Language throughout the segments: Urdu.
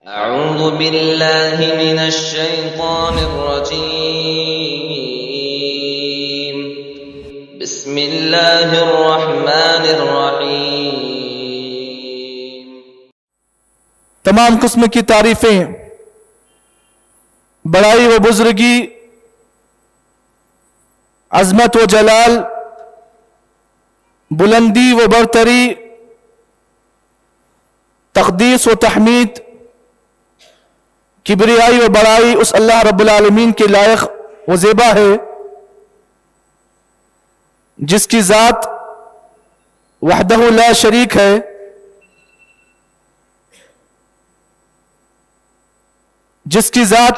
أعوذ بالله من الشيطان الرجيم. بسم الله الرحمن الرحيم. تمام قسم کی تعریفیں، بڑائی و بزرگی، عظمت و جلال، بلندی و برتری، تقدیس و تحمید، کبریائی و بڑائی اس اللہ رب العالمین کے لائق و زیبا ہے جس کی ذات وحدہ لا شریک ہے، جس کی ذات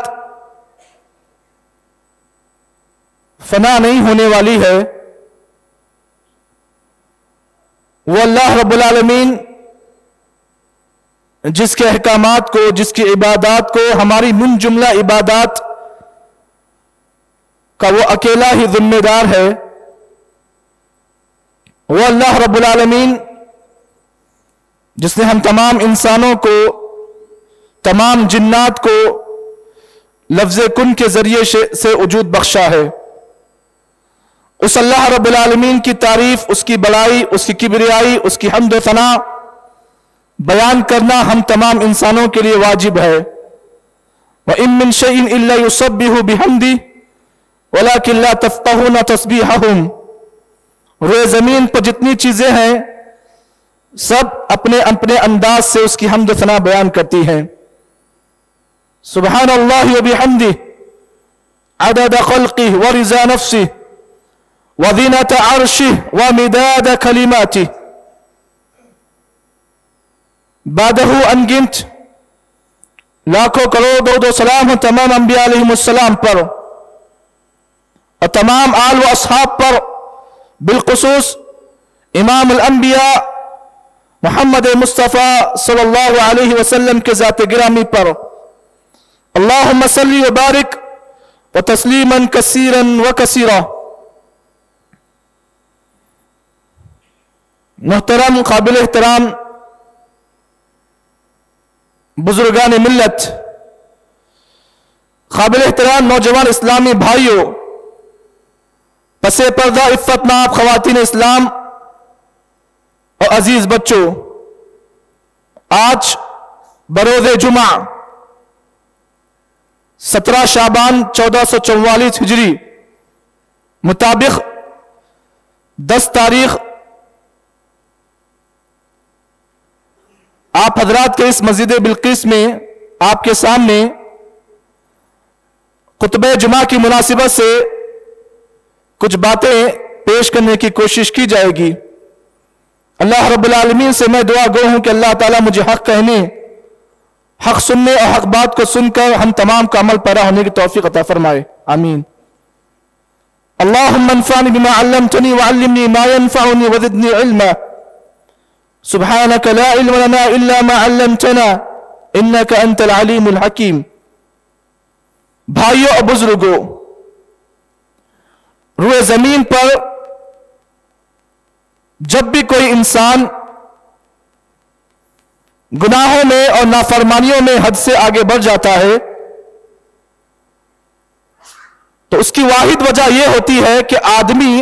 فنا نہیں ہونے والی ہے۔ وہ اللہ رب العالمین جس کے احکامات کو، جس کی عبادات کو، ہماری من جملہ عبادات کا وہ اکیلا ہی ذمہ دار ہے۔ وہ اللہ رب العالمین جس نے ہم تمام انسانوں کو، تمام جنات کو لفظ کن کے ذریعے سے وجود بخشا ہے۔ اس اللہ رب العالمین کی تعریف، اس کی بڑائی، اس کی کبریائی، اس کی حمد و ثنا بیان کرنا ہم تمام انسانوں کے لیے واجب ہے۔ وَإِن مِّن شَيْءٍ إِلَّا يُسَبِّحُ بِحَمْدِهِ وَلَكِن لَّا تَفْقَهُونَ تَسْبِيحَهُمْ۔ روئے زمین پر جتنی چیزیں ہیں سب اپنے اپنے انداز سے اس کی حمد و ثنا بیان کرتی ہیں۔ سبحان اللہ وبحمدہ عدد خلقہ ورضا نفسہ وزینۃ عرشہ ومداد کلماتہ۔ بعدہ انگنت لاکھوں کروڑ درود و سلام ہو تمام انبیاء علیہم السلام پر اور تمام آل و اصحاب پر، بالخصوص امام الانبیاء محمد مصطفیٰ صلی اللہ علیہ وسلم کے ذات گرامی پر۔ اللہم صلی وبارک وتسلیما کثیرا وکثیرا۔ محترم، قابل احترام بزرگان ملت، قابل احترام نوجوان اسلامی بھائیوں، پس پردہ عفت ناب خواتین اسلام اور عزیز بچوں، آج بروز جمعہ 17 شعبان 1444 ہجری مطابق 10 تاریخ آپ حضرات کے اس مسجد بلقیس میں آپ کے سامنے خطبہ جمعہ کی مناسبت سے کچھ باتیں پیش کرنے کی کوشش کی جائے گی۔ اللہ رب العالمین سے میں دعا گو ہوں کہ اللہ تعالیٰ مجھے حق کہنے، حق سننے اور حق بات کو سن کر ہم تمام کا عمل پیرا ہونے کی توفیق عطا فرمائے، آمین۔ اللہم انفعنی بما علمتنی وعلمنی ما ينفعنی وزدنی علما، سبحانک لا علم لنا الا ما علمتنا انک انت العلیم الحکیم۔ بھائیوں اور بزرگوں، روئے زمین پر جب بھی کوئی انسان گناہوں میں اور نافرمانیوں میں حد سے آگے بڑھ جاتا ہے تو اس کی واحد وجہ یہ ہوتی ہے کہ آدمی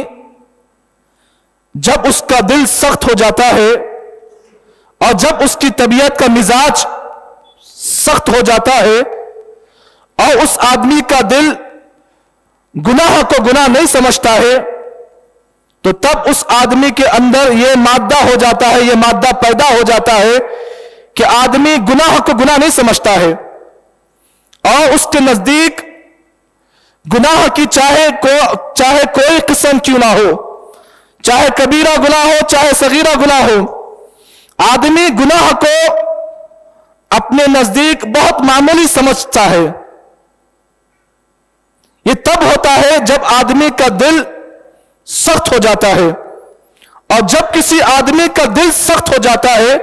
جب اس کا دل سخت ہو جاتا ہے اور جب اس کی طبیعت کا مزاج سخت ہو جاتا ہے اور اس آدمی کا دل گناہ کو گناہ نہیں سمجھتا ہے تو تب اس آدمی کے اندر یہ مادہ ہو جاتا ہے، یہ مادہ پیدا ہو جاتا ہے کہ آدمی گناہ کو گناہ نہیں سمجھتا ہے اور اس کے نزدیک گناہ کی چاہے کوئی قسم کیوں نہ ہو، چاہے کبیرہ گناہ ہو چاہے صغیرہ گناہ ہو، آدمی گناہ کو اپنے نزدیک بہت معمولی سمجھتا ہے۔ یہ تب ہوتا ہے جب آدمی کا دل سخت ہو جاتا ہے، اور جب کسی آدمی کا دل سخت ہو جاتا ہے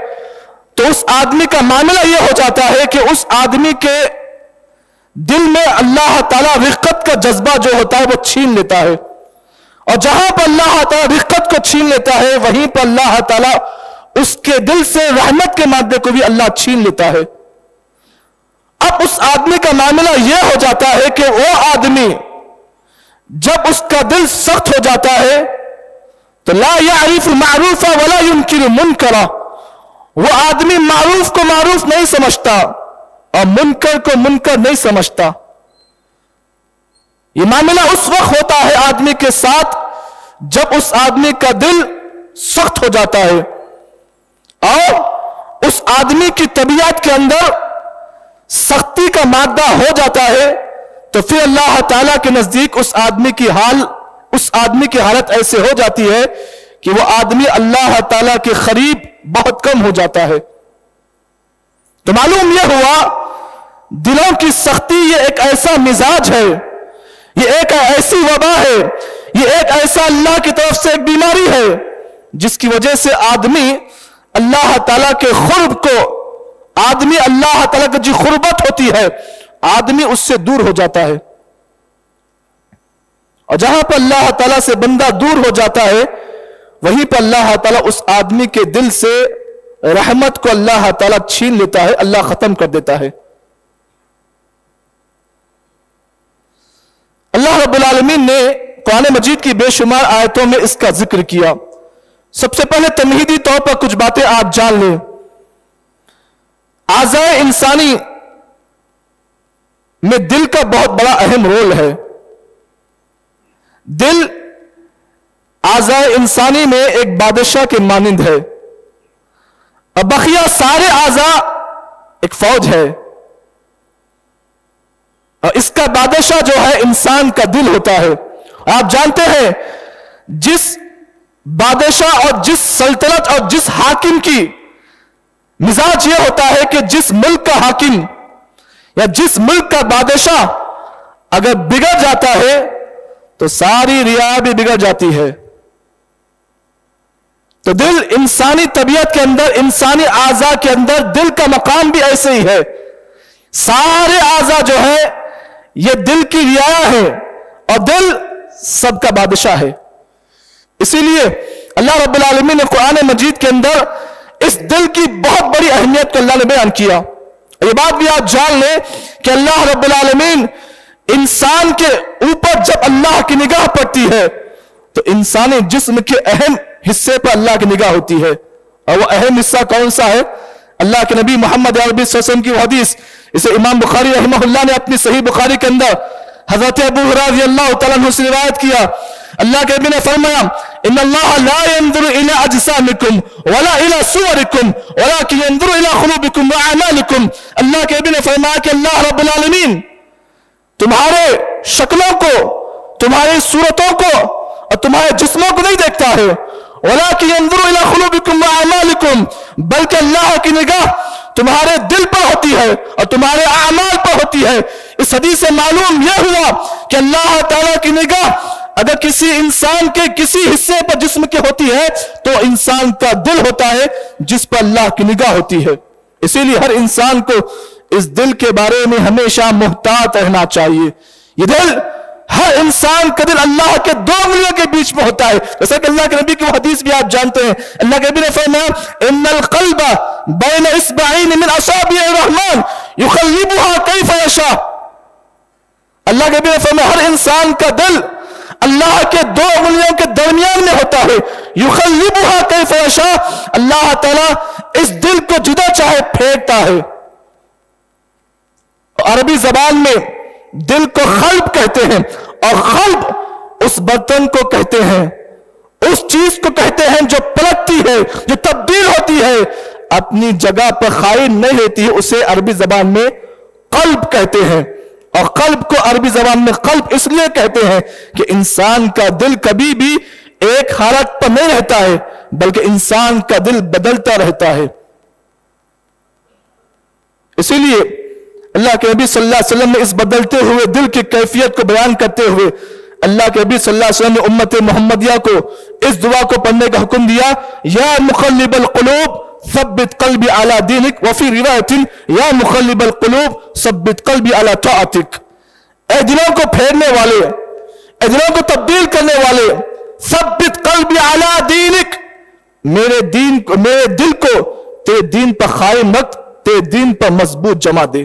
تو اس آدمی کا معاملہ یہ ہو جاتا ہے کہ اس آدمی کے دل میں اللہ تعالیٰ رقت کا جذبہ جو ہوتا ہے وہ چھین لیتا ہے، اور جہاں پر اللہ تعالیٰ رقت کو چھین لیتا ہے وہیں پر اللہ تعالیٰ اس کے دل سے رحمت کے مادے کو بھی اللہ چھین لیتا ہے۔ اس آدمی کا معاملہ یہ ہو جاتا ہے کہ وہ آدمی جب اس کا دل سخت ہو جاتا ہے تو لا یعرف معروفا ولا ينکر منکرا، وہ آدمی معروف کو معروف نہیں سمجھتا اور منکر کو منکر نہیں سمجھتا۔ یہ معاملہ اس وقت ہوتا ہے آدمی کے ساتھ جب اس آدمی کا دل سخت ہو جاتا ہے اور اس آدمی کی طبیعت کے اندر سختی کا مادہ ہو جاتا ہے، تو پھر اللہ تعالیٰ کے نزدیک اس آدمی کی حالت ایسے ہو جاتی ہے کہ وہ آدمی اللہ تعالیٰ کے قریب بہت کم ہو جاتا ہے۔ تو معلوم یہ ہوا دلوں کی سختی یہ ایک ایسا مزاج ہے، یہ ایک ایسی وبا ہے، یہ ایک ایسا اللہ کی طرف سے ایک بیماری ہے جس کی وجہ سے آدمی اللہ تعالیٰ کے قرب کو، آدمی اللہ تعالیٰ کی جو قربت ہوتی ہے آدمی اس سے دور ہو جاتا ہے، اور جہاں پر اللہ تعالیٰ سے بندہ دور ہو جاتا ہے وہیں پر اللہ تعالیٰ اس آدمی کے دل سے رحمت کو اللہ تعالیٰ چھین لیتا ہے، اللہ ختم کر دیتا ہے۔ اللہ رب العالمین نے قرآن مجید کی بے شمار آیتوں میں اس کا ذکر کیا۔ سب سے پہلے تمہیدی طور پر کچھ باتیں آپ جان لیں۔ اعضاء انسانی میں دل کا بہت بڑا اہم رول ہے۔ دل اعضاء انسانی میں ایک بادشاہ کے مانند ہے، اور بقیہ سارے اعضاء ایک فوج ہے، اور اس کا بادشاہ جو ہے انسان کا دل ہوتا ہے۔ آپ جانتے ہیں جس بادشاہ اور جس سلطنت اور جس حاکم کی مزاج یہ ہوتا ہے کہ جس ملک کا حاکم یا جس ملک کا بادشاہ اگر بگڑ جاتا ہے تو ساری رعایا بھی بگڑ جاتی ہے۔ تو دل انسانی طبیعت کے اندر، انسانی اعضاء کے اندر دل کا مقام بھی ایسے ہی ہے۔ سارے اعضاء جو ہے یہ دل کی رعایا ہے اور دل سب کا بادشاہ ہے۔ اسی لیے اللہ رب العالمین نے قرآن مجید کے اندر اس دل کی بہت بڑی اہمیت کو اللہ نے بیان کیا۔ یہ بات بھی آپ جان لیں کہ اللہ رب العالمین انسان کے اوپر جب اللہ کی نگاہ پڑتی ہے تو انسانی جسم کے اہم حصے پر اللہ کی نگاہ ہوتی ہے، اور وہ اہم حصہ کون سا ہے؟ اللہ کے نبی محمد عربی صلی اللہ علیہ وسلم کی حدیث، اسے امام بخاری رحمہ اللہ نے اپنی صحیح بخاری کے اندر حضرت ابو ہریرہ رضی اللہ تعالیٰ عنہ سے روایت کیا۔ اللہ کے نبی نے فرمایا ان اللہ لا ينظر الى اجسامکم ولا الى صورکم ولكن ينظر الى قلوبکم واعمالکم۔ اللہ کے نبی نے فرمایا کہ اللہ رب العالمین تمہارے شکلوں کو، تمہاری صورتوں کو اور تمہارے جسموں کو نہیں دیکھتا ہے، وَلَكِنْ يَنْظُرُ إِلَىٰ خُلُوبِكُمْ وَأَعْمَالِكُمْ، بلکہ اللہ کی نگاہ تمہارے دل پر ہوتی ہے اور تمہارے اعمال پر ہوتی ہے۔ اس حدیث سے معلوم یہ ہوا کہ اللہ تعالیٰ کی نگاہ اگر کسی انسان کے کسی حصے پر جسم کی ہوتی ہے تو انسان کا دل ہوتا ہے جس پر اللہ کی نگاہ ہوتی ہے۔ اسی لیے ہر انسان کو اس دل کے بارے میں ہمیشہ محتاط رہنا چاہیے۔ یہ دل، ہر انسان کا دل اللہ کے دو انگلیوں کے بیچ میں ہوتا ہے، جیسا کہ اللہ کے نبی کی وہ حدیث بھی آپ جانتے ہیں۔ اللہ کے نبی نے فرمایا ان القلب بین اصبعین من اصابع الرحمن یقلبها کیف یشاء۔ اللہ کے نبی نے فرمایا ہر انسان کا دل اللہ کے دو انگلیوں کے درمیان میں ہوتا ہے، یقلبها کیف یشاء، اللہ تعالیٰ اس دل کو جدھر چاہے پھیرتا ہے۔ عربی زبان میں دل کو قلب کہتے ہیں، اور قلب اس برتن کو کہتے ہیں، اس چیز کو کہتے ہیں جو پلٹتی ہے، جو تبدیل ہوتی ہے، اپنی جگہ پر قائم نہیں رہتی ہے، اسے عربی زبان میں قلب کہتے ہیں۔ اور قلب کو عربی زبان میں قلب اس لیے کہتے ہیں کہ انسان کا دل کبھی بھی ایک حالت پر نہیں رہتا ہے بلکہ انسان کا دل بدلتا رہتا ہے۔ اسی لیے اللہ کے نبی صلی اللہ علیہ وسلم نے اس بدلتے ہوئے دل کی کیفیت کو بیان کرتے ہوئے اللہ کے نبی صلی اللہ علیہ وسلم نے امت محمدیہ کو اس دعا کو پڑھنے کا حکم دیا، یا مقلب القلوب ثبت قلبی علی دینک، وفی روایت یا مقلب القلوب ثبت قلبی علی طاعتک۔ اے دلوں کو پھیرنے والے، اے دلوں کو تبدیل کرنے والے، ثبت قلبی علی دینک، میرے دل کو تیرے دین پر قائم رکھ، تیرے دین پر مضبوط جما دے۔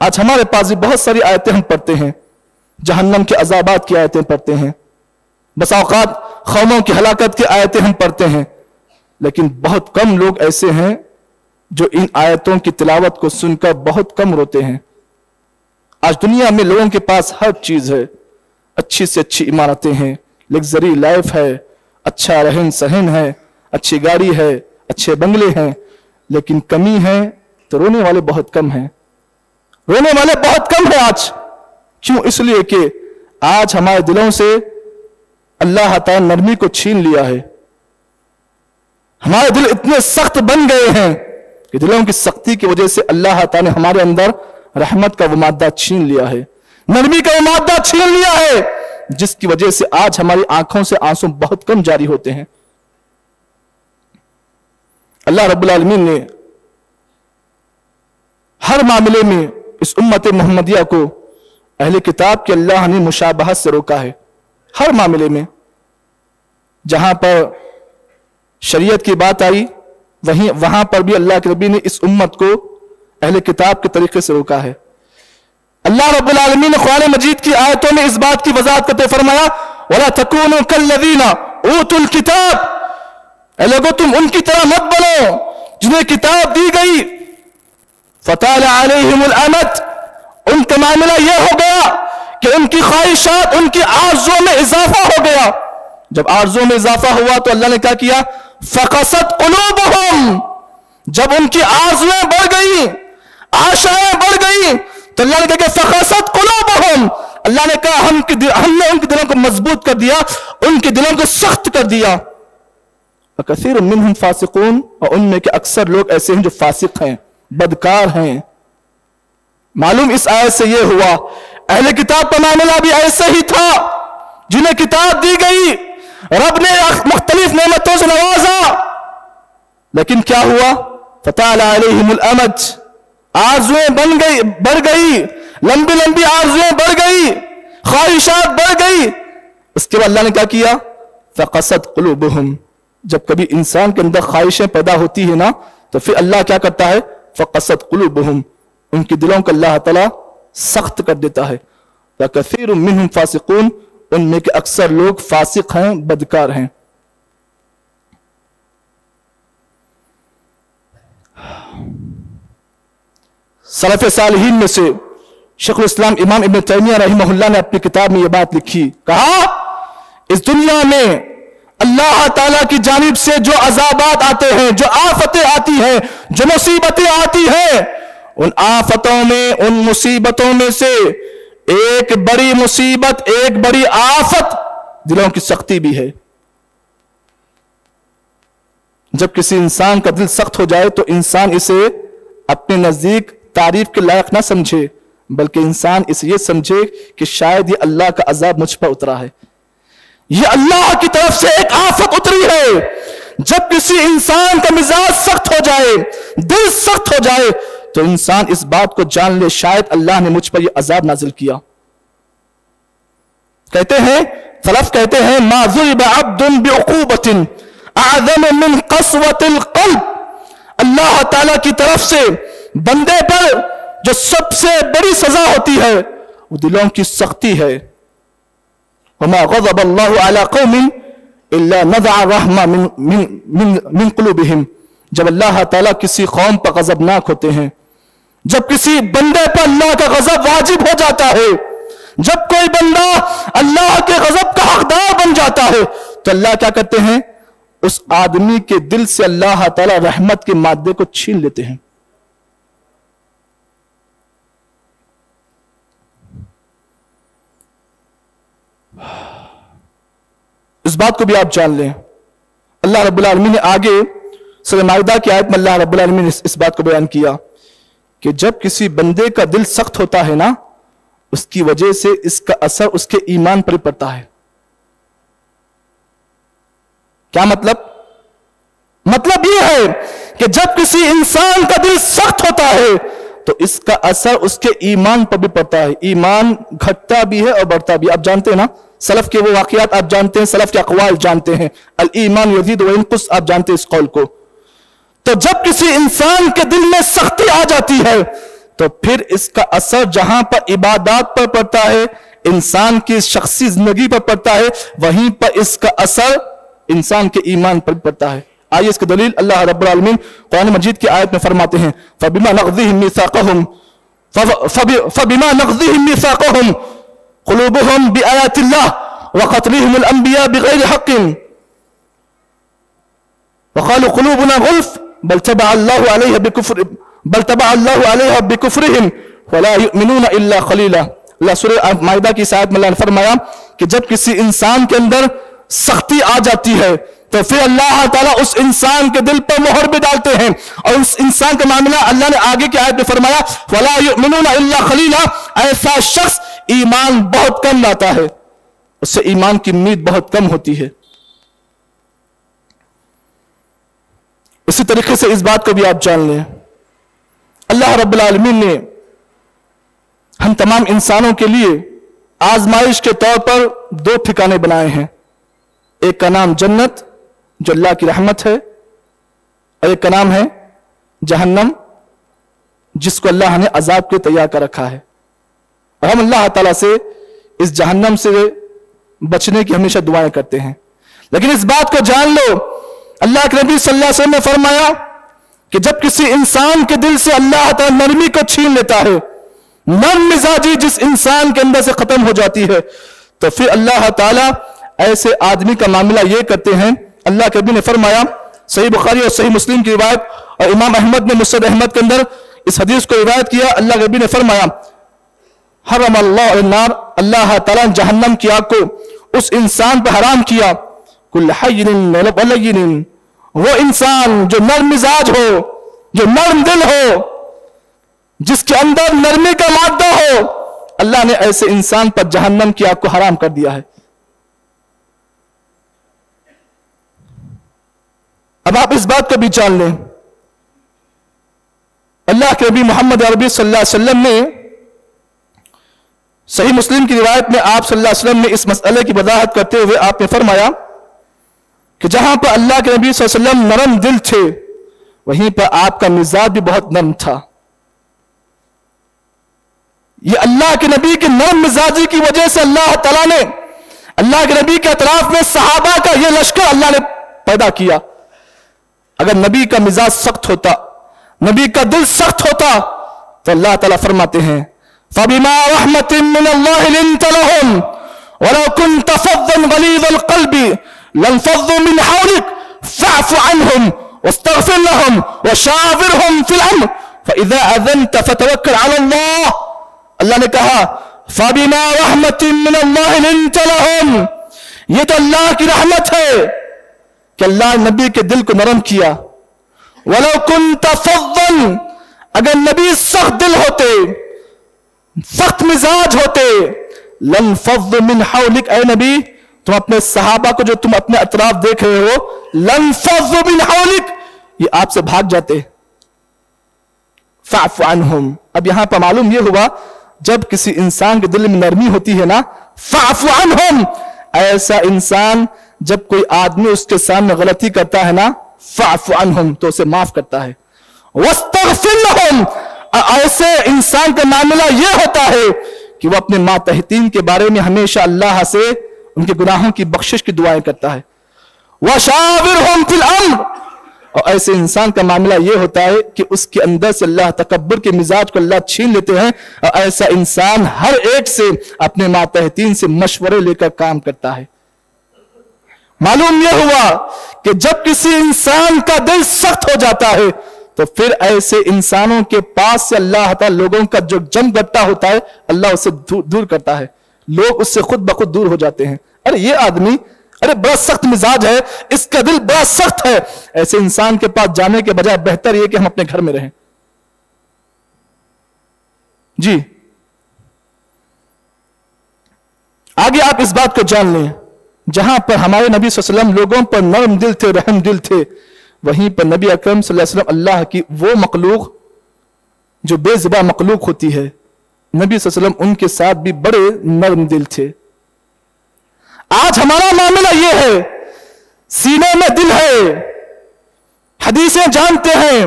آج ہمارے پاس بھی بہت ساری آیتیں ہم پڑھتے ہیں، جہنم کے عذابات کی آیتیں پڑھتے ہیں، بس اوقات قوموں کی ہلاکت کی آیتیں ہم پڑھتے ہیں، لیکن بہت کم لوگ ایسے ہیں جو ان آیتوں کی تلاوت کو سن کر بہت کم روتے ہیں۔ آج دنیا میں لوگوں کے پاس ہر چیز ہے، اچھی سے اچھی عمارتیں ہیں، لگژری لائف ہے، اچھا رہن سہن ہے، اچھی گاڑی ہے، اچھے بنگلے ہیں، لیکن کمی ہے تو رونے والے بہت کم ہیں، رونے والے بہت کم ہیں آج۔ کیوں؟ اس لیے کہ آج ہمارے دلوں سے اللہ تعالی نرمی کو چھین لیا ہے، ہمارے دل اتنے سخت بن گئے ہیں کہ دلوں کی سختی کی وجہ سے اللہ تعالی نے ہمارے اندر رحمت کا وہ مادہ چھین لیا ہے، نرمی کا وہ مادہ چھین لیا ہے، جس کی وجہ سے آج ہماری آنکھوں سے آنسو بہت کم جاری ہوتے ہیں۔ اللہ رب العالمین نے ہر معاملے میں اس امت محمدیہ کو اہل کتاب کے اللہ نے مشابہت سے روکا ہے، ہر معاملے میں جہاں پر شریعت کی بات آئی وہاں پر بھی اللہ کے نبی نے اس امت کو اہل کتاب کے طریقے سے روکا ہے۔ اللہ رب العالمین نے قرآن مجید کی آیتوں میں اس بات کی وضاحت کرتے فرمایا وَلَا تَكُونُوا كَالَّذِينَ أُوتُوا الْكِتَابَ، اے لوگو تم ان کی طرح مت بنو جنہیں کتاب دی گئی فَطَالَ عَلَيْهِمُ الْأَمَدُ، ان کا معاملہ یہ ہو گیا کہ ان کی خواہشات، ان کی آرزوں میں اضافہ ہو گیا۔ جب آرزوں میں اضافہ ہوا تو اللہ نے کیا کیا؟ فَقَسَتْ قُلُوبُهُمْ، جب ان کی آرزویں بڑھ گئی، آشائیں بڑھ گئی تو اللہ نے کہا کہ فَقَسَتْ قُلُوبُهُمْ، اللہ نے کہا ہم نے ان کے دلوں کو مضبوط کر دیا، ان کے دلوں کو سخت کر دیا۔ وَكَثِيرٌ مِّنْهُمْ فَاسِقُونَ، اور ان میں کے اکثر لوگ ایسے ہیں جو فاسق ہیں، بدکار ہیں۔ معلوم اس آیت سے یہ ہوا اہل کتاب کا معاملہ بھی ایسے ہی تھا، جنہیں کتاب دی گئی، رب نے مختلف نعمتوں سے نوازا، لیکن کیا ہوا؟ فَطَالَ عَلَيْهِمُ الْأَمَدُ، آرزویں بڑھ گئی، لمبی لمبی آرزویں بڑھ گئی، خواہشات بڑھ گئی۔ اس کے بعد اللہ نے کیا کیا؟ فَقَسَتْ قُلُوبُهُمْ، جب کبھی انسان کے اندر خواہشیں پیدا ہوتی ہیں نا تو پھر اللہ کیا کرتا ہے؟ فَقَسَتْ قُلُوبُهُمْ، ان کے دلوں کو اللہ تعالیٰ سخت کر دیتا ہے۔ وَكَثِيرٌ مِّنْهُمْ فَاسِقُونَ، ان میں کے اکثر لوگ فاسق ہیں، بدکار ہیں۔ سلف صالحین میں سے شیخ الاسلام امام ابن تیمیہ رحمہ اللہ نے اپنی کتاب میں یہ بات لکھی، کہا اس دنیا میں اللہ تعالیٰ کی جانب سے جو عذابات آتے ہیں، جو آفتیں آتی ہیں، جو مصیبتیں آتی ہیں، ان آفتوں میں، ان مصیبتوں میں سے ایک بڑی مصیبت، ایک بڑی آفت دلوں کی سختی بھی ہے۔ جب کسی انسان کا دل سخت ہو جائے تو انسان اسے اپنے نزدیک تعریف کے لائق نہ سمجھے، بلکہ انسان اسے یہ سمجھے کہ شاید یہ اللہ کا عذاب مجھ پر اترا ہے، یہ اللہ کی طرف سے ایک آفت اتری ہے۔ جب کسی انسان کا مزاج سخت ہو جائے، دل سخت ہو جائے تو انسان اس بات کو جان لے شاید اللہ نے مجھ پر یہ عذاب نازل کیا۔ کہتے ہیں سلف کہتے ہیں ما ضرب عبد بعقوبة اعظم من قسوة القلب، اللہ تعالی کی طرف سے بندے پر جو سب سے بڑی سزا ہوتی ہے وہ دلوں کی سختی ہے۔ وما غضب اللہ علی قوم الا نزع الرحمہ من قلوبہم، جب اللہ تعالیٰ کسی قوم پر غضبناک ہوتے ہیں، جب کسی بندے پر اللہ کا غضب واجب ہو جاتا ہے، جب کوئی بندہ اللہ کے غضب کا حقدار بن جاتا ہے تو اللہ کیا کرتے ہیں؟ اس آدمی کے دل سے اللہ تعالیٰ رحمت کے مادے کو چھین لیتے ہیں۔ اس بات کو بھی آپ جان لیں، اللہ رب العالمین نے آگے سورہ مائدہ کی آیت میں اللہ رب العالمین نے اس بات کو بیان کیا کہ جب کسی بندے کا دل سخت ہوتا ہے نا، اس کی وجہ سے اس کا اثر اس کے ایمان پر پڑتا ہے۔ کیا مطلب؟ مطلب یہ ہے کہ جب کسی انسان کا دل سخت ہوتا ہے تو اس کا اثر اس کے ایمان پر بھی پڑتا ہے، ایمان گھٹتا بھی ہے اور بڑھتا بھی۔ آپ جانتے ہیں نا سلف کے وہ واقعات، آپ جانتے ہیں سلف کے اقوال جانتے ہیں، الایمان یزید وینقص، آپ جانتے ہیں اس قول کو۔ تو جب کسی انسان کے دل میں سختی آ جاتی ہے تو پھر اس کا اثر جہاں پر عبادات پر پڑتا ہے، انسان کی شخصی زندگی پر پڑتا ہے، وہیں پر اس کا اثر انسان کے ایمان پر پڑتا ہے۔ آئیے اس کی دلیل اللہ رب العالمین قرآن مجید کی آیت میں فرماتے ہیں فَبِمَا نَقْضِهِمْ مِيثَاقَهُمْ قُلُوبُهُمْ بِآيَاتِ اللَّهِ وَقَتْلِهِمُ الْأَنْبِيَاءَ بِغَيْرِ حَقٍّ وَقَالُوا قُلُوبُنَا غُلْفٌ بَلْ طَبَعَ اللَّهُ عَلَيْهَا بِكُفْرِهِمْ وَلَا يُؤْمِنُونَ إِلَّا قَلِيلًا۔ اللہ سورہ مائدہ کی آیت میں اللہ نے فرمایا کہ جب کسی انسان کے اندر سختی آ جاتی ہے تو پھر اللہ تعالیٰ اس انسان کے دل پر مہر بھی ڈالتے ہیں، اور اس انسان کا معاملہ اللہ نے آگے کی آیت میں فرمایا وَلَا يُؤْمِنُونَ إِلَّا قَلِيلًا، ایسا شخص ایمان بہت کم لاتا ہے، اس سے ایمان کی امید بہت کم ہوتی ہے۔ اسی طریقے سے اس بات کو بھی آپ جان لیں، اللہ رب العالمین نے ہم تمام انسانوں کے لیے آزمائش کے طور پر دو ٹھکانے بنائے ہیں، ایک کا نام جنت جو اللہ کی رحمت ہے، اور ایک کا نام ہے جہنم جس کو اللہ نے عذاب کے تیار کر رکھا ہے، اور ہم اللہ تعالیٰ سے اس جہنم سے بچنے کی ہمیشہ دعائیں کرتے ہیں۔ لیکن اس بات کو جان لو، اللہ کے نبی صلی اللہ علیہ وسلم نے فرمایا کہ جب کسی انسان کے دل سے اللہ تعالیٰ نرمی کو چھین لیتا ہے، نرم مزاجی جس انسان کے اندر سے ختم ہو جاتی ہے، تو پھر اللہ تعالیٰ ایسے آدمی کا معاملہ یہ کرتے ہیں۔ اللہ کے نبی نے فرمایا، صحیح بخاری اور صحیح مسلم کی روایت، اور امام احمد نے مسند احمد کے اندر اس حدیث کو روایت کیا، اللہ کے نبی نے فرمایا حرم اللہ النار، اللہ تعالیٰ نے جہنم کی آگ کو اس انسان پر حرام کیا، کل حی ولین، وہ انسان جو نرم مزاج ہو، جو نرم دل ہو، جس کے اندر نرمی کا مادہ ہو، اللہ نے ایسے انسان پر جہنم کی آگ کو حرام کر دیا ہے۔ اب آپ اس بات کو بھی جان لیں، اللہ کے نبی محمد عربی صلی اللہ علیہ وسلم نے صحیح مسلم کی روایت میں آپ صلی اللہ علیہ وسلم نے اس مسئلے کی وضاحت کرتے ہوئے آپ نے فرمایا کہ جہاں پر اللہ کے نبی صلی اللہ علیہ وسلم نرم دل تھے، وہیں پر آپ کا مزاج بھی بہت نرم تھا۔ یہ اللہ کے نبی کے نرم مزاجی کی وجہ سے اللہ تعالیٰ نے اللہ کے نبی کے اطراف میں صحابہ کا یہ لشکر اللہ نے پیدا کیا۔ اگر نبی کا مزاج سخت ہوتا، نبی کا دل سخت ہوتا، تو اللہ تعالیٰ فرماتے ہیں فَبِمَا رَحْمَةٍ مِّنَ اللَّهِ لِنْتَ لَهُمْ وَلَوْ كُنْتَ فَظًّا غَلِيظَ الْقَلْبِ لَانفَضُّوا مِنْ حَوْلِكَ فَاعْفُ عَنْهُمْ وَاسْتَغْفِرْ لَهُمْ وَشَاوِرْهُمْ فِي الْأَمْرِ فَإِذَا أَذَنْتَ فَتَوَكَّلْ عَلَى اللَّهِ۔ اللہ نے کہا فَبِمَا رَحْمَةٍ مِّنَ اللَّهِ لِنْتَ لَهُمْ، یہ تو اللہ کی رحمت ہے کہ اللہ نبی کے دل کو نرم کیا۔ وَلَوْ كُنْتَ فَظًّا، اگر نبی سخت دل ہوتے، سخت مزاج ہوتے، لَانْفَضُّوا مِنْ حَوْلِكَ، اے نبی تم اپنے صحابہ کو جو تم اپنے اطراف دیکھ رہے ہو، لَانْفَضُّوا مِنْ حَوْلِكَ، یہ آپ سے بھاگ جاتے۔ فَاعْفُ عَنْهُمْ، اب یہاں پر معلوم یہ ہوا جب کسی انسان کے دل میں نرمی ہوتی ہے نا، فَاعْفُ عَنْهُمْ، ایسا انسان جب کوئی آدمی اس کے سامنے غلطی کرتا ہے نا، فَاعْفُ عَنْهُمْ، تو اسے معاف کرتا ہے۔ وَاسْتَغْفِرْ لَهُمْ، ایسے انسان کا معاملہ یہ ہوتا ہے کہ وہ اپنے ماتحتین کے بارے میں ہمیشہ اللہ سے ان کے گناہوں کی بخشش کی دعائیں کرتا ہے۔ وَشَاوِرْهُمْ فِي الْأَمْرِ، اور ایسے انسان کا معاملہ یہ ہوتا ہے کہ اس کے اندر سے اللہ تکبر کے مزاج کو اللہ چھین لیتے ہیں، اور ایسا انسان ہر ایک سے اپنے ماتحتین سے مشورے لے کر کام کرتا ہے۔ معلوم یہ ہوا کہ جب کسی انسان کا دل سخت ہو جاتا ہے تو پھر ایسے انسانوں کے پاس سے اللہ تعالی لوگوں کا جو جم گٹا ہوتا ہے اللہ اسے دور کرتا ہے، لوگ اس سے خود بخود دور ہو جاتے ہیں۔ ارے یہ آدمی بڑا سخت مزاج ہے، اس کا دل بڑا سخت ہے، ایسے انسان کے پاس جانے کے بجائے بہتر یہ کہ ہم اپنے گھر میں رہیں۔ جی آگے آپ اس بات کو جان لیں، جہاں پر ہمارے نبی صلی اللہ علیہ وسلم لوگوں پر نرم دل تھے، رحم دل تھے، وہیں پر نبی اکرم صلی اللہ علیہ وسلم اللہ کی وہ مخلوق جو بے زبان مخلوق ہوتی ہے، نبی صلی اللہ علیہ وسلم ان کے ساتھ بھی بڑے نرم دل تھے۔ آج ہمارا معاملہ یہ ہے، سینے میں دل ہے، حدیثیں جانتے ہیں،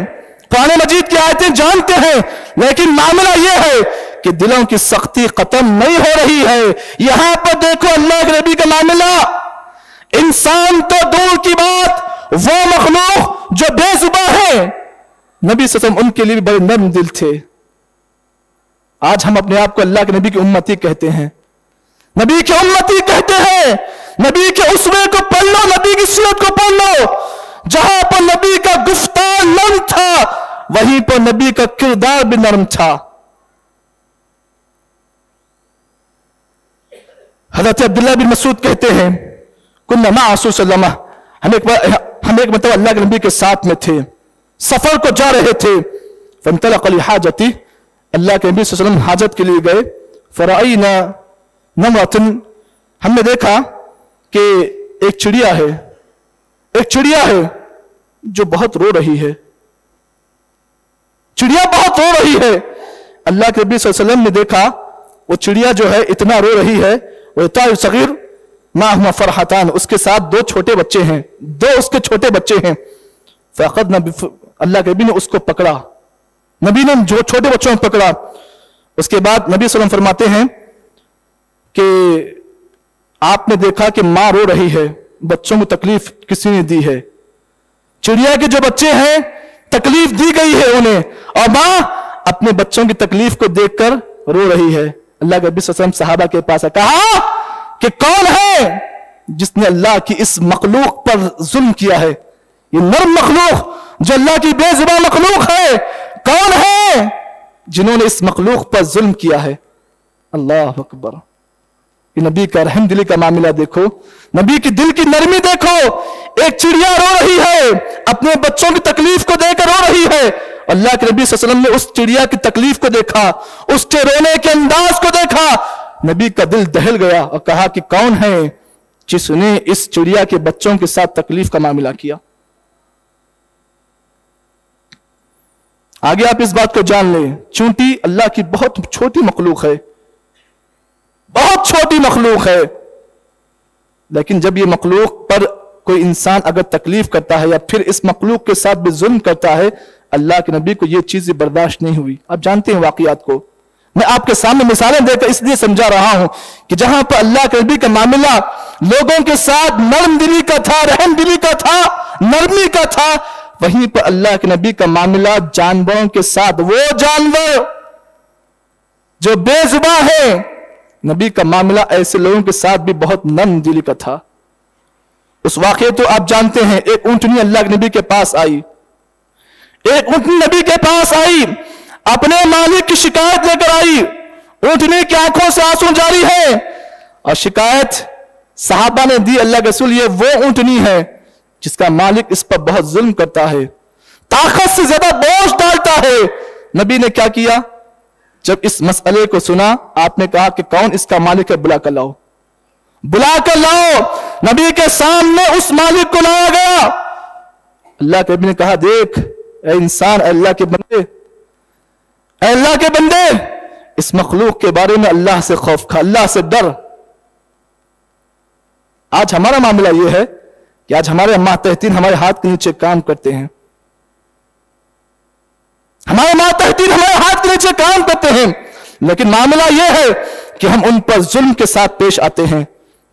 قرآن مجید کی آیتیں جانتے ہیں، لیکن معاملہ یہ ہے کہ دلوں کی سختی ختم نہیں ہو رہی ہے. یہاں پر دیکھو اللہ کے نبی کا معاملہ. انسان تو دور کی بات, وہ مخلوق جو بے زباں ہے, نبی صلی اللہ علیہ وسلم ان کے لیے بھی بڑے نرم دل تھے. آج ہم اپنے آپ کو اللہ کے نبی کی امتی کہتے ہیں, نبی کی امتی کہتے ہیں. نبی کے اسوے کو پڑھ لو, نبی کی سیرت کو پڑھ لو. جہاں پر نبی کا گفتار نرم تھا, وہیں پر نبی کا کردار بھی نرم تھا. حضرت عبداللہ بن مسعود کہتے ہیں, کننا مع رسول صلی اللہ علیہ وسلم, ہم ایک مرتبہ اللہ کے نبی کے ساتھ میں تھے, سفر کو جا رہے تھے. فانطلق لحاجتی, اللہ کے نبی صلی اللہ علیہ وسلم حاجت کے لیے گئے. فرأینا نمرة, ہم نے دیکھا کہ ایک چڑیا ہے جو بہت رو رہی ہے. چڑیا بہت رو رہی ہے. اللہ کے نبی صلی اللہ علیہ وسلم نے دیکھا وہ چڑیا جو ہے اتنا رو رہی ہے. وَيَطَاعُ صغیر مَعَهُمَا فَرْحَتَانِ, اس کے ساتھ دو چھوٹے بچے ہیں, دو اس کے چھوٹے بچے ہیں. فَأَخَذْنَا, اللہ کے نبی نے اس کو پکڑا, نبی نے جو چھوٹے بچوں کو پکڑا. اس کے بعد نبی صلی اللہ علیہ وسلم فرماتے ہیں کہ آپ نے دیکھا کہ ماں رو رہی ہے, بچوں کو تکلیف کسی نے دی ہے. چڑیا کے جو بچے ہیں تکلیف دی گئی ہے انہیں, اور ماں اپنے بچوں کی تکلیف کو دیکھ کر رو رہی ہے. اللہ کے نبی صلی اللہ علیہ وسلم صحابہ کے پاس کہا کہ کون ہے جس نے اللہ کی اس مخلوق پر ظلم کیا ہے؟ یہ نرم مخلوق جو اللہ کی بے زبان مخلوق ہے, کون ہے جنہوں نے اس مخلوق پر ظلم کیا ہے؟ اللہ اکبر. یہ نبی کا رحم دلی کا معاملہ دیکھو, نبی کی دل کی نرمی دیکھو. ایک چڑیا رو رہی ہے, اپنے بچوں کی تکلیف کو دیکھ کر رو رہی ہے. اللہ کے نبی صلی اللہ علیہ وسلم نے اس چڑیا کی تکلیف کو دیکھا, اس کے رونے کے انداز کو دیکھا. نبی کا دل دہل گیا اور کہا کہ کون ہے جس نے اس چڑیا کے بچوں کے ساتھ تکلیف کا معاملہ کیا. آگے آپ اس بات کو جان لیں, چونٹی اللہ کی بہت چھوٹی مخلوق ہے, بہت چھوٹی مخلوق ہے, لیکن جب یہ مخلوق پر کوئی انسان اگر تکلیف کرتا ہے یا پھر اس مخلوق کے ساتھ بھی ظلم کرتا ہے, اللہ کے نبی کو یہ چیزیں برداشت نہیں ہوئی. آپ جانتے ہیں واقعات کو, میں آپ کے سامنے مثالیں دے کر اس لیے سمجھا رہا ہوں کہ جہاں پر اللہ کے نبی کا معاملہ لوگوں کے ساتھ نرم دلی کا تھا, رحم دلی کا تھا, نرمی کا تھا, وہیں پر اللہ کے نبی کا معاملہ جانوروں کے ساتھ, وہ جانور جو بے زباں ہیں, نبی کا معاملہ ایسے لوگوں کے ساتھ بھی بہت نرم دلی کا تھا. اس واقعے تو آپ جانتے ہیں, ایک اونٹنی اللہ کے نبی کے پاس آئی, ایک اونٹنی نبی کے پاس آئی, اپنے مالک کی شکایت لے کر آئی. اونٹنی کی آنکھوں سے آنسو جاری ہے اور شکایت صحابہ نے دی, اللہ کے رسول یہ وہ اونٹنی ہے جس کا مالک اس پر بہت ظلم کرتا ہے, طاقت سے زیادہ بوجھ ڈالتا ہے. نبی نے کیا کیا؟ جب اس مسئلے کو سنا آپ نے کہا کہ کون اس کا مالک ہے, بلا کر لاؤ, بلا کر لاؤ. نبی کے سامنے اس مالک کو لایا گیا. اللہ کے نبی نے کہا دیکھ اے انسان, اے اللہ کے بندے, اے اللہ کے بندے, اس مخلوق کے بارے میں اللہ سے خوف کھا, اللہ سے ڈر. آج ہمارا معاملہ یہ ہے کہ آج ہمارے ماتحتین ہمارے ہاتھ کے نیچے کام کرتے ہیں, ہمارے ماتحتین ہمارے ہاتھ کے نیچے کام کرتے ہیں, لیکن معاملہ یہ ہے کہ ہم ان پر ظلم کے ساتھ پیش آتے ہیں,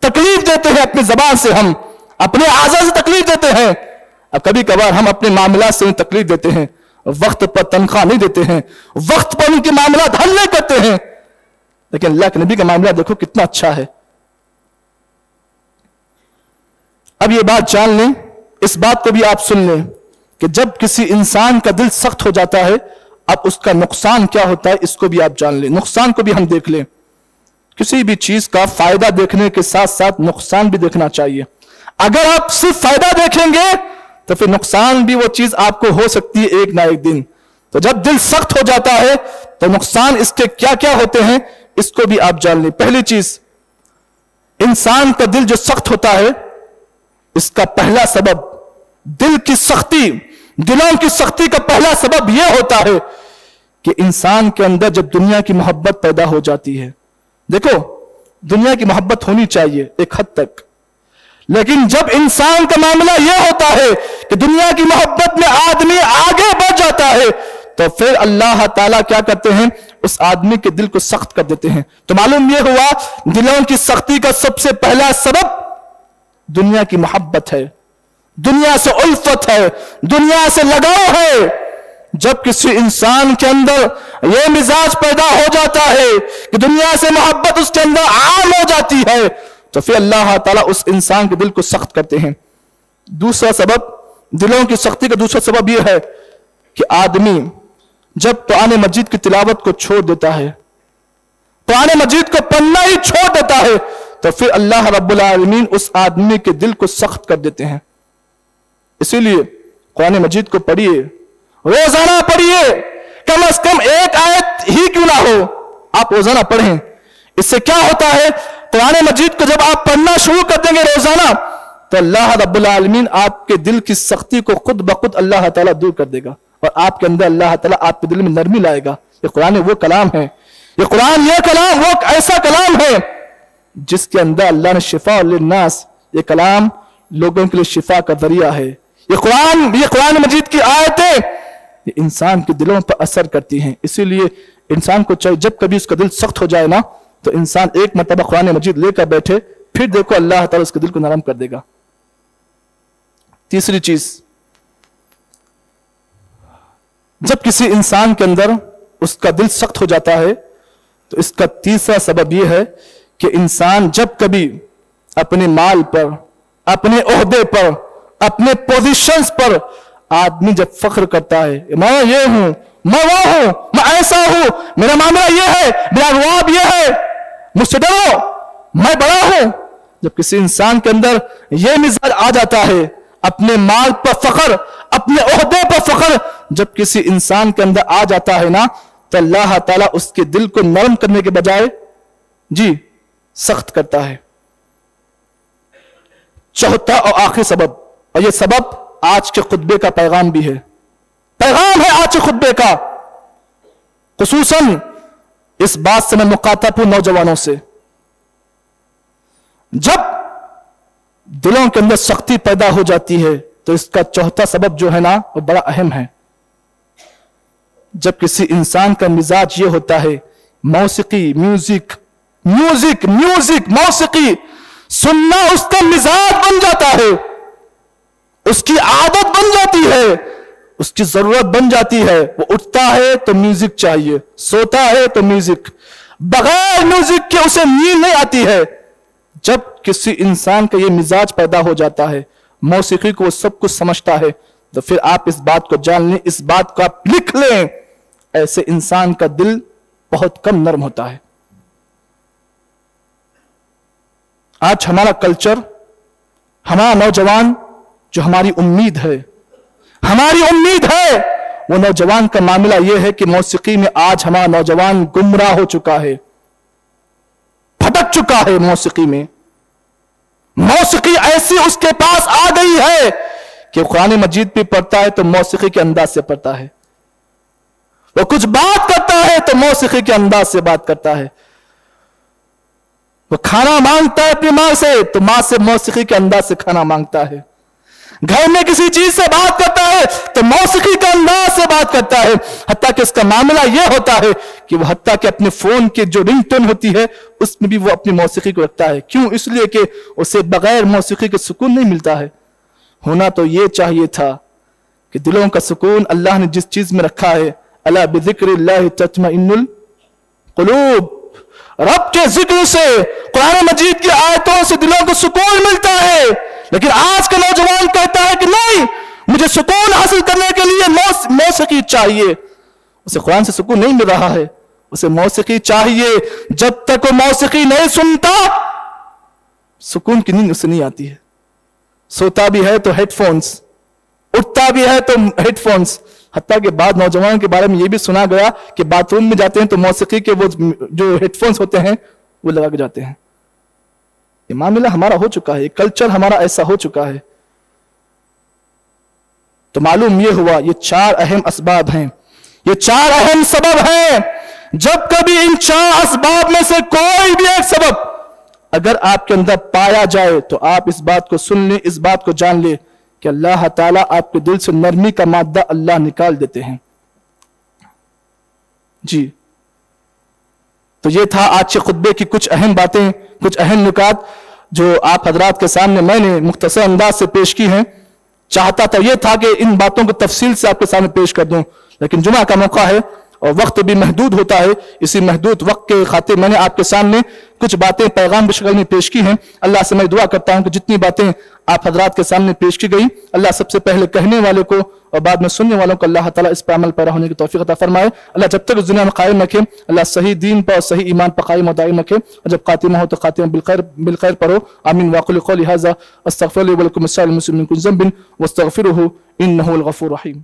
تکلیف دیتے ہیں, اپنی زبان سے ہم اپنے اعضاء سے تکلیف دیتے ہیں, اور کبھی کبھار ہم اپنے معاملات سے انہیں تکلیف دیتے ہیں, وقت پر تنخواہ نہیں دیتے ہیں, وقت پر ان کے معاملات حل نہیں کرتے ہیں. لیکن اللہ کے نبی کا معاملہ دیکھو کتنا اچھا ہے. اب یہ بات جان لیں, اس بات کو بھی آپ سن لیں کہ جب کسی انسان کا دل سخت ہو جاتا ہے, اب اس کا نقصان کیا ہوتا ہے اس کو بھی آپ جان لیں, نقصان کو بھی ہم دیکھ لیں. کسی بھی چیز کا فائدہ دیکھنے کے ساتھ ساتھ نقصان بھی دیکھنا چاہیے. اگر آپ صرف فائدہ دیکھیں گے تو پھر نقصان بھی وہ چیز آپ کو ہو سکتی ہے ایک نہ ایک دن. تو جب دل سخت ہو جاتا ہے تو نقصان اس کے کیا کیا ہوتے ہیں اس کو بھی آپ جان لیں. پہلی چیز, انسان کا دل جو سخت ہوتا ہے اس کا پہلا سبب دل کی سختی, دلوں کی سختی کا پہلا سبب یہ ہوتا ہے کہ انسان کے اندر جب دنیا کی محبت پیدا ہو جاتی ہے. دیکھو دنیا کی محبت ہونی چاہیے ایک حد تک, لیکن جب انسان کا معاملہ یہ ہوتا ہے کہ دنیا کی محبت میں آدمی آگے بڑھ جاتا ہے تو پھر اللہ تعالیٰ کیا کرتے ہیں؟ اس آدمی کے دل کو سخت کر دیتے ہیں۔ تو معلوم یہ ہوا دلوں کی سختی کا سب سے پہلا سبب دنیا کی محبت ہے، دنیا سے الفت ہے، دنیا سے لگاؤ ہے۔ جب کسی انسان کے اندر یہ مزاج پیدا ہو جاتا ہے کہ دنیا سے محبت اس کے اندر عام ہو جاتی ہے، تو پھر اللہ تعالیٰ اس انسان کے دل کو سخت کرتے ہیں۔ دوسرا سبب دلوں کی سختی کا دوسرا سبب یہ ہے کہ آدمی جب قرآن مجید کی تلاوت کو چھوڑ دیتا ہے، قرآن مجید کو پڑھنا ہی چھوڑ دیتا ہے، تو پھر اللہ رب العالمین اس آدمی کے دل کو سخت کر دیتے ہیں۔ اسی لیے قرآن مجید کو پڑھیے، روزانہ پڑھیے، کم از کم ایک آیت ہی کیوں نہ ہو آپ روزانہ پڑھیں۔ اس سے کیا ہوتا ہے؟ قرآن مجید کو جب آپ پڑھنا شروع کر دیں گے روزانہ، تو اللہ رب العالمین آپ کے دل کی سختی کو خود بخود اللہ تعالیٰ دور کر دے گا، اور آپ کے اندر اللہ تعالیٰ آپ کے دل میں نرمی لائے گا۔ یہ قرآن وہ کلام ہے، یہ قرآن یہ کلام وہ ایسا کلام ہے جس کے اندر اللہ نے شفاء للناس، یہ کلام لوگوں کے لیے شفا کا ذریعہ ہے۔ یہ قرآن مجید کی آیتیں یہ انسان کے دلوں پر اثر کرتی ہیں۔ اسی لیے انسان کو چاہیے جب کبھی اس کا دل سخت ہو جائے نا، تو انسان ایک مرتبہ قرآن مجید لے کر بیٹھے، پھر دیکھو اللہ تعالیٰ اس کے دل کو نرم کر دے گا۔ تیسری چیز، جب کسی انسان کے اندر اس کا دل سخت ہو جاتا ہے تو اس کا تیسرا سبب یہ ہے کہ انسان جب کبھی اپنے مال پر، اپنے عہدے پر، اپنے پوزیشنز پر آدمی جب فخر کرتا ہے، میں یہ ہوں، میں وہ ہوں، میں ایسا ہوں، میرا معاملہ یہ ہے، میرا رواب یہ ہے، مجھ سے ڈرو، میں بڑا ہوں۔ جب کسی انسان کے اندر یہ مزاج آ جاتا ہے، اپنے مال پر فخر، اپنے عہدے پر فخر جب کسی انسان کے اندر آ جاتا ہے نا، تو اللہ تعالیٰ اس کے دل کو نرم کرنے کے بجائے سخت کرتا ہے۔ چوتھا اور آخری سبب، اور یہ سبب آج کے خطبے کا پیغام بھی ہے، پیغام ہے آج کے خطبے کا، خصوصاً اس بات سے میں مخاطب ہوں نوجوانوں سے۔ جب دلوں کے اندر سختی پیدا ہو جاتی ہے تو اس کا چوتھا سبب جو ہے نا وہ بڑا اہم ہے۔ جب کسی انسان کا مزاج یہ ہوتا ہے موسیقی، موسیقی سننا اس کا مزاج بن جاتا ہے، اس کی عادت بن جاتی ہے، اس کی ضرورت بن جاتی ہے۔ وہ اٹھتا ہے تو میوزک چاہیے، سوتا ہے تو میوزک، بغیر میوزک کے اسے نیند نہیں آتی ہے۔ جب کسی انسان کا یہ مزاج پیدا ہو جاتا ہے، موسیقی کو وہ سب کچھ سمجھتا ہے، تو پھر آپ اس بات کو جان لیں، اس بات کو آپ لکھ لیں، ایسے انسان کا دل بہت کم نرم ہوتا ہے۔ آج ہمارا کلچر، ہمارا نوجوان جو ہماری امید ہے، وہ نوجوان کا معاملہ یہ ہے کہ موسیقی میں آج ہمارا نوجوان گمراہ ہو چکا ہے، بھٹک چکا ہے۔ موسیقی ایسی اس کے پاس آ گئی ہے کہ قرآن مجید بھی پڑھتا ہے تو موسیقی کے انداز سے پڑھتا ہے، وہ کچھ بات کرتا ہے تو موسیقی کے انداز سے بات کرتا ہے، وہ کھانا مانگتا ہے اپنی ماں سے تو ماں سے موسیقی کے انداز سے کھانا مانگتا ہے، گھر میں کسی چیز سے بات کرتا ہے تو موسیقی کے انداز سے بات کرتا ہے، حتیٰ کہ اس کا معاملہ یہ ہوتا ہے کہ وہ حتیٰ کہ اپنے فون کی جو رنگ ٹون ہوتی ہے اس میں بھی وہ اپنی موسیقی کو رکھتا ہے۔ کیوں؟ اس لیے کہ اسے بغیر موسیقی کے سکون نہیں ملتا ہے۔ ہونا تو یہ چاہیے تھا کہ دلوں کا سکون اللہ نے جس چیز میں رکھا ہے، الا بذکر اللہ تطمئن القلوب، رب کے ذکر سے، قرآن مجید کی آیتوں سے دلوں کو سکون ملتا ہے۔ لیکن آج کا نوجوان کہتا ہے کہ نہیں، مجھے سکون حاصل کرنے کے لیے موسیقی چاہیے۔ اسے قرآن سے سکون نہیں مل رہا ہے، اسے موسیقی چاہیے۔ جب تک وہ موسیقی نہیں سنتا سکون کی نیند اسے نہیں آتی ہے۔ سوتا بھی ہے تو ہیڈ فونز، اٹھتا بھی ہے تو ہیڈ فونز۔ حتیٰ کہ بعض نوجوانوں کے بارے میں یہ بھی سنا گیا کہ باتھ روم میں جاتے ہیں تو موسیقی کے وہ جو ہیڈ فونز ہوتے ہیں وہ لگا کے جاتے ہیں۔ یہ معاملہ ہمارا ہو چکا ہے، یہ کلچر ہمارا ایسا ہو چکا ہے۔ تو معلوم یہ ہوا یہ 4 اہم اسباب ہیں، یہ 4 اہم سبب ہیں۔ جب کبھی ان 4 اسباب میں سے کوئی بھی ایک سبب اگر آپ کے اندر پایا جائے تو آپ اس بات کو سن لیں، اس بات کو جان لیں کہ اللہ تعالیٰ آپ کے دل سے نرمی کا مادہ اللہ نکال دیتے ہیں۔ جی تو یہ تھا آج کے خطبے کی کچھ اہم باتیں، کچھ اہم نکات جو آپ حضرات کے سامنے میں نے مختصر انداز سے پیش کی ہیں. چاہتا تو یہ تھا کہ ان باتوں کو تفصیل سے آپ کے سامنے پیش کر دوں، لیکن جمعہ کا موقع ہے اور وقت بھی محدود ہوتا ہے. اسی محدود وقت کے خاطر میں نے آپ کے سامنے کچھ باتیں پیغام کی شکل میں پیش کی ہیں. اللہ سے میں دعا کرتا ہوں کہ جتنی باتیں آپ حضرات کے سامنے پیش کی گئی، اللہ سب سے پہلے کہنے والے کو اور بعد میں سننے والوں کو اللہ تعالیٰ اس پر عمل پیرا ہونے کی توفیق عطا فرمائے. اللہ جب تک اس دنیا میں قائم رکھے، اللہ صحیح دین پر اور صحیح ایمان پر قائم و دائم رکھے، اور جب خاتمہ ہو تو خاتمہ بالخیر پڑھو. آمین. واقول قولی ھذا استغفر لی ولکم السائر المسلمین من کل ذنب واستغفروہ انہ الغفور الرحیم.